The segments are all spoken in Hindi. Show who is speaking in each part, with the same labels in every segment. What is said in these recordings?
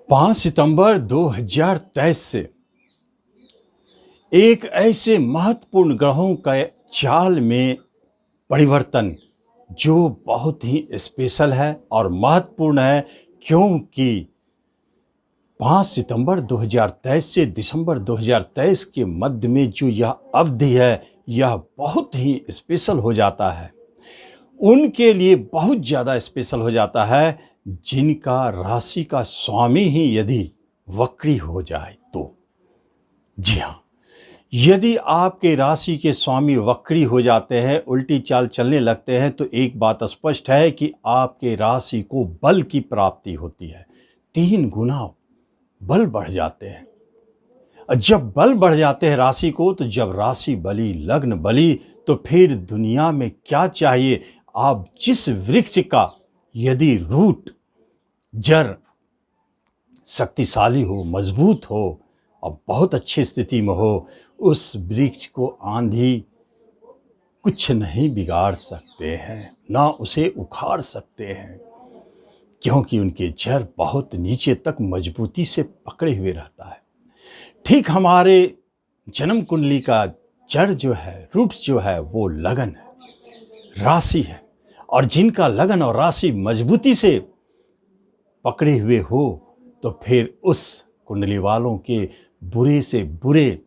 Speaker 1: 5 सितंबर 2023 से एक ऐसे महत्वपूर्ण ग्रहों का चाल में परिवर्तन जो बहुत ही स्पेशल है और महत्वपूर्ण है, क्योंकि 5 सितंबर 2023 से दिसंबर 2023 के मध्य में जो यह अवधि है, यह बहुत ही स्पेशल हो जाता है। उनके लिए बहुत ज़्यादा स्पेशल हो जाता है जिनका राशि का स्वामी ही यदि वक्री हो जाए तो। जी हाँ, यदि आपके राशि के स्वामी वक्री हो जाते हैं, उल्टी चाल चलने लगते हैं, तो एक बात स्पष्ट है कि आपके राशि को बल की प्राप्ति होती है। 3 गुना बल बढ़ जाते हैं। जब बल बढ़ जाते हैं राशि को, तो जब राशि बली, लग्न बली, तो फिर दुनिया में क्या चाहिए। आप जिस वृक्ष का यदि रूट जड़ शक्तिशाली हो, मजबूत हो और बहुत अच्छी स्थिति में हो, उस वृक्ष को आंधी कुछ नहीं बिगाड़ सकते हैं, ना उसे उखाड़ सकते हैं, क्योंकि उनके जड़ बहुत नीचे तक मजबूती से पकड़े हुए रहता है। ठीक हमारे जन्म कुंडली का जड़ जो है, रूट जो है, वो लगन है, राशि है। और जिनका लगन और राशि मजबूती से पकड़े हुए हो, तो फिर उस कुंडली वालों के बुरे से बुरे,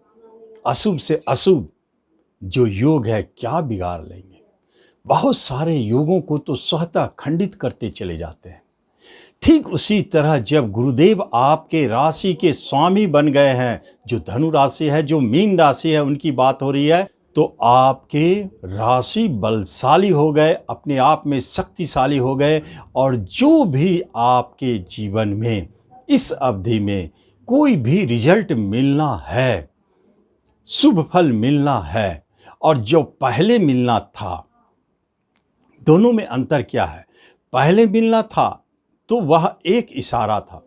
Speaker 1: अशुभ से अशुभ जो योग है, क्या बिगाड़ लेंगे। बहुत सारे योगों को तो स्वतः खंडित करते चले जाते हैं। ठीक उसी तरह जब गुरुदेव आपके राशि के स्वामी बन गए हैं, जो धनु राशि है, जो मीन राशि है, उनकी बात हो रही है, तो आपके राशि बलशाली हो गए, अपने आप में शक्तिशाली हो गए। और जो भी आपके जीवन में इस अवधि में कोई भी रिजल्ट मिलना है, शुभ फल मिलना है, और जो पहले मिलना था, दोनों में अंतर क्या है। पहले मिलना था तो वह एक इशारा था,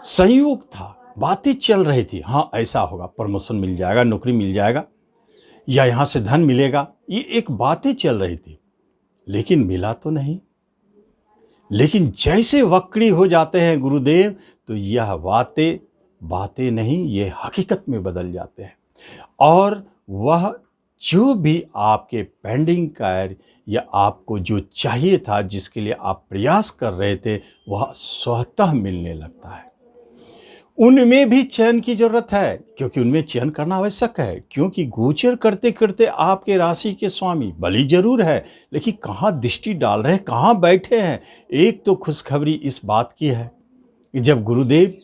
Speaker 1: संयोग था, बातें चल रही थी, हाँ ऐसा होगा, प्रमोशन मिल जाएगा, नौकरी मिल जाएगा, या यहाँ से धन मिलेगा, ये एक बातें चल रही थी, लेकिन मिला तो नहीं। लेकिन जैसे वक्री हो जाते हैं गुरुदेव, तो यह बातें नहीं, ये हकीकत में बदल जाते हैं। और वह जो भी आपके पेंडिंग कार्य या आपको जो चाहिए था, जिसके लिए आप प्रयास कर रहे थे, वह स्वतः मिलने लगता है। उनमें भी चयन की जरूरत है, क्योंकि उनमें चयन करना आवश्यक है, क्योंकि गोचर करते करते आपके राशि के स्वामी बली जरूर है, लेकिन कहाँ दृष्टि डाल रहे हैं, कहाँ बैठे हैं। एक तो खुशखबरी इस बात की है कि जब गुरुदेव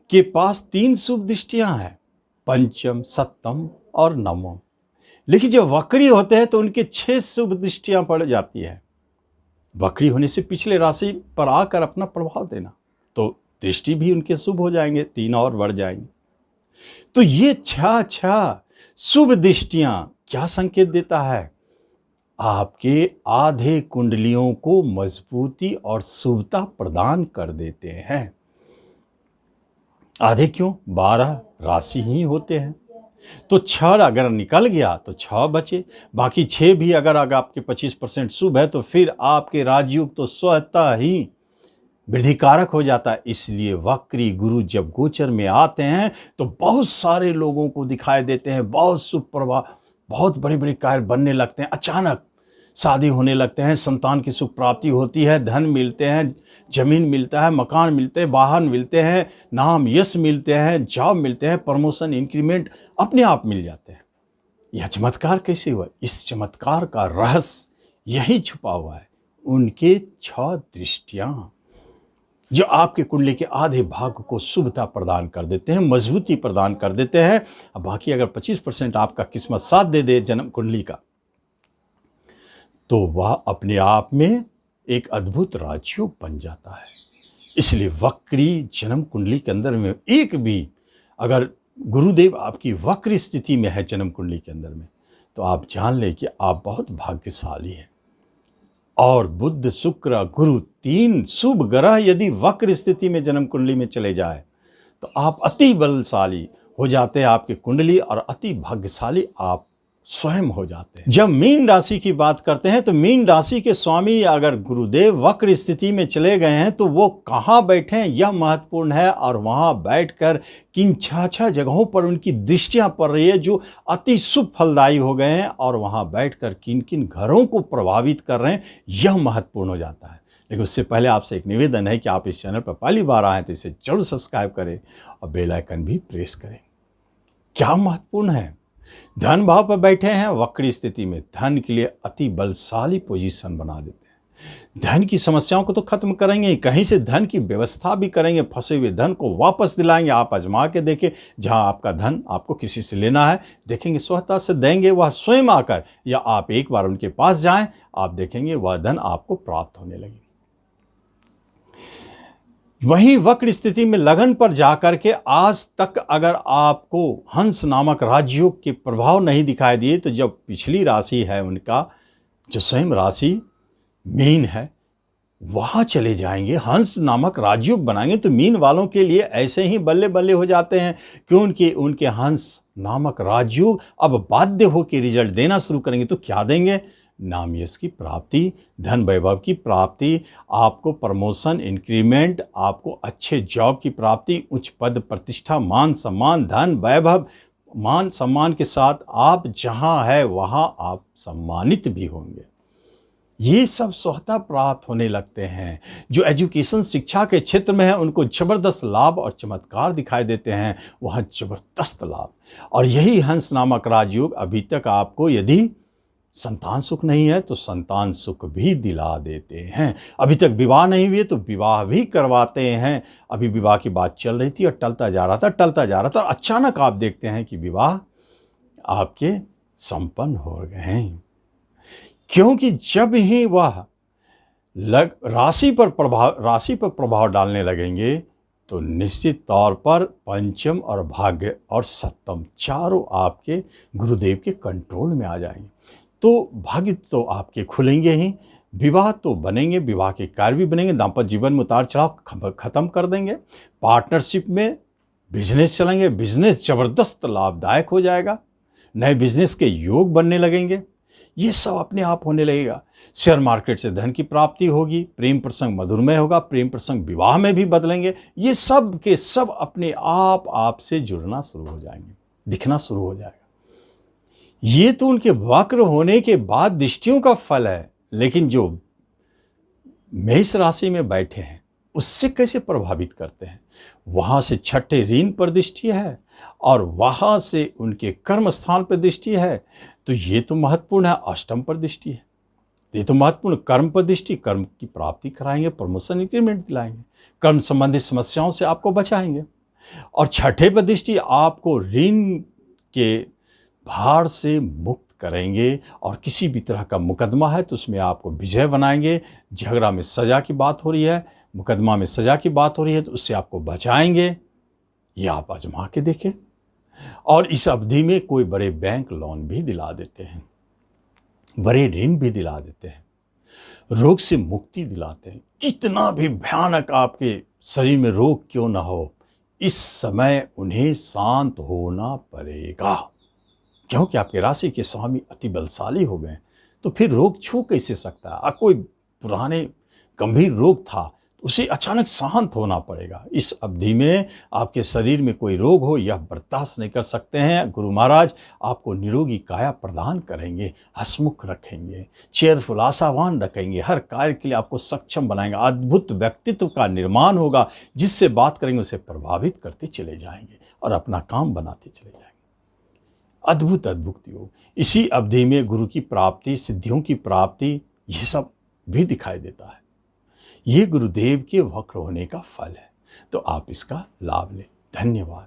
Speaker 1: के पास 3 शुभ दृष्टियां हैं, पंचम, सप्तम और नवम, लेकिन जब वक्री होते हैं तो उनके 6 शुभ दृष्टियां पड़ जाती है। वक्री होने से पिछले राशि पर आकर अपना प्रभाव देना, तो दृष्टि भी उनके शुभ हो जाएंगे, 3 और बढ़ जाएंगे। तो ये 6 शुभ दृष्टियां क्या संकेत देता है। आपके आधे कुंडलियों को मजबूती और शुभता प्रदान कर देते हैं। आधे क्यों, 12 राशि ही होते हैं, तो 6 अगर निकल गया तो 6 बचे, बाकी 6 भी अगर आपके 25% शुभ है, तो फिर आपके राजयोग तो स्वतः ही वृद्धिकारक हो जाता है। इसलिए वक्री गुरु जब गोचर में आते हैं तो बहुत सारे लोगों को दिखाई देते हैं, बहुत शुभ प्रभाव, बहुत बड़े बड़े कार्य बनने लगते हैं, अचानक शादी होने लगते हैं, संतान की सुख प्राप्ति होती है, धन मिलते हैं, जमीन मिलता है, मकान मिलते हैं, वाहन मिलते हैं, नाम यश मिलते हैं, जॉब मिलते हैं, प्रमोशन, इंक्रीमेंट अपने आप मिल जाते हैं। यह चमत्कार कैसे हुआ। इस चमत्कार का रहस्य यही छुपा हुआ है, उनके 6 दृष्टियां जो आपके कुंडली के आधे भाग को शुभता प्रदान कर देते हैं, मजबूती प्रदान कर देते हैं। अब बाकी अगर 25% आपका किस्मत साथ दे दे जन्म कुंडली का, तो वह अपने आप में एक अद्भुत राजयोग बन जाता है। इसलिए वक्री जन्म कुंडली के अंदर में एक भी अगर गुरुदेव आपकी वक्र स्थिति में है जन्म कुंडली के अंदर में, तो आप जान लें कि आप बहुत भाग्यशाली हैं। और बुध, शुक्र, गुरु 3 शुभ ग्रह यदि वक्र स्थिति में जन्म कुंडली में चले जाए, तो आप अति बलशाली हो जाते हैं आपकी कुंडली, और अति भाग्यशाली आप स्वयं हो जाते हैं। जब मीन राशि की बात करते हैं तो मीन राशि के स्वामी अगर गुरुदेव वक्र स्थिति में चले गए हैं तो वो कहाँ बैठे हैं यह महत्वपूर्ण है, और वहाँ बैठकर किन छह जगहों पर उनकी दृष्टियाँ पड़ रही है जो अति शुभ फलदायी हो गए हैं, और वहाँ बैठकर किन किन घरों को प्रभावित कर रहे हैं यह महत्वपूर्ण हो जाता है। लेकिन उससे पहले आपसे एक निवेदन है कि आप इस चैनल पर पहली बार आए तो इसे जरूर सब्सक्राइब करें और बेल आइकन भी प्रेस करें। क्या महत्वपूर्ण है? धन भाव पर बैठे हैं वक्री स्थिति में, धन के लिए अति बलशाली पोजीशन बना देते हैं। धन की समस्याओं को तो खत्म करेंगे, कहीं से धन की व्यवस्था भी करेंगे, फंसे हुए धन को वापस दिलाएंगे। आप आजमा के देखें, जहां आपका धन आपको किसी से लेना है देखेंगे स्वतः से देंगे वह स्वयं आकर, या आप एक बार उनके पास जाएं, आप देखेंगे वह धन आपको प्राप्त होने लगे। वहीं वक्र स्थिति में लगन पर जाकर के आज तक अगर आपको हंस नामक राजयोग के प्रभाव नहीं दिखाई दिए, तो जब पिछली राशि है उनका जो स्वयं राशि मीन है वहाँ चले जाएंगे, हंस नामक राजयोग बनाएंगे, तो मीन वालों के लिए ऐसे ही बल्ले बल्ले हो जाते हैं क्योंकि उनके हंस नामक राजयोग अब बाध्य होकर रिजल्ट देना शुरू करेंगे। तो क्या देंगे? नाम यश की प्राप्ति, धन वैभव की प्राप्ति, आपको प्रमोशन, इंक्रीमेंट, आपको अच्छे जॉब की प्राप्ति, उच्च पद प्रतिष्ठा, मान सम्मान, धन वैभव, मान सम्मान के साथ आप जहां है वहां आप सम्मानित भी होंगे। ये सब स्वतः प्राप्त होने लगते हैं। जो एजुकेशन शिक्षा के क्षेत्र में है उनको जबरदस्त लाभ और चमत्कार दिखाई देते हैं, वह जबरदस्त लाभ। और यही हंस नामक राजयोग अभी तक आपको यदि संतान सुख नहीं है तो संतान सुख भी दिला देते हैं। अभी तक विवाह नहीं हुए तो विवाह भी करवाते हैं। अभी विवाह की बात चल रही थी और टलता जा रहा था, अचानक आप देखते हैं कि विवाह आपके संपन्न हो गए हैं। क्योंकि जब ही वह राशि पर प्रभाव डालने लगेंगे तो निश्चित तौर पर पंचम और भाग्य और सप्तम चारों आपके गुरुदेव के कंट्रोल में आ जाएंगे। तो भाग्य तो आपके खुलेंगे ही, विवाह तो बनेंगे, विवाह के कार्य भी बनेंगे, दाम्पत्य जीवन में उतार चढ़ाव खत्म कर देंगे, पार्टनरशिप में बिजनेस चलेंगे, बिजनेस जबरदस्त लाभदायक हो जाएगा, नए बिजनेस के योग बनने लगेंगे, ये सब अपने आप होने लगेगा। शेयर मार्केट से धन की प्राप्ति होगी, प्रेम प्रसंग मधुरमय होगा, प्रेम प्रसंग विवाह में भी बदलेंगे। ये सब के सब अपने आप से जुड़ना शुरू हो जाएंगे, दिखना शुरू हो जाएगा। ये तो उनके वक्र होने के बाद दृष्टियों का फल है, लेकिन जो मेष राशि में बैठे हैं उससे कैसे प्रभावित करते हैं? वहां से छठे ऋण पर दृष्टि है और वहां से उनके कर्म स्थान पर दृष्टि है, तो ये तो महत्वपूर्ण है। अष्टम पर दृष्टि है, ये तो महत्वपूर्ण। कर्म पर दृष्टि, कर्म की प्राप्ति कराएंगे, प्रमोशन इंक्रीमेंट दिलाएंगे, कर्म संबंधित समस्याओं से आपको बचाएंगे। और छठे पर दृष्टि आपको ऋण के भार से मुक्त करेंगे, और किसी भी तरह का मुकदमा है तो उसमें आपको विजय बनाएंगे। झगड़ा में सजा की बात हो रही है, मुकदमा में सजा की बात हो रही है, तो उससे आपको बचाएंगे। ये आप आजमा के देखें। और इस अवधि में कोई बड़े बैंक लोन भी दिला देते हैं, बड़े ऋण भी दिला देते हैं, रोग से मुक्ति दिलाते हैं। कितना भी भयानक आपके शरीर में रोग क्यों ना हो, इस समय उन्हें शांत होना पड़ेगा, क्योंकि आपके राशि के स्वामी अति बलशाली हो गए। तो फिर रोग छू कैसे सकता है? कोई पुराने गंभीर रोग था, उसे अचानक शांत होना पड़ेगा। इस अवधि में आपके शरीर में कोई रोग हो यह बर्दाश्त नहीं कर सकते हैं। गुरु महाराज आपको निरोगी काया प्रदान करेंगे, हंसमुख रखेंगे, चेयरफुल आशावान रखेंगे, हर कार्य के लिए आपको सक्षम बनाएंगे। अद्भुत व्यक्तित्व का निर्माण होगा, जिससे बात करेंगे उसे प्रभावित करते चले जाएंगे और अपना काम बनाते चले जाएंगे। अद्भुत योग। इसी अवधि में गुरु की प्राप्ति, सिद्धियों की प्राप्ति, ये सब भी दिखाई देता है। ये गुरुदेव के वक्र होने का फल है, तो आप इसका लाभ लें। धन्यवाद।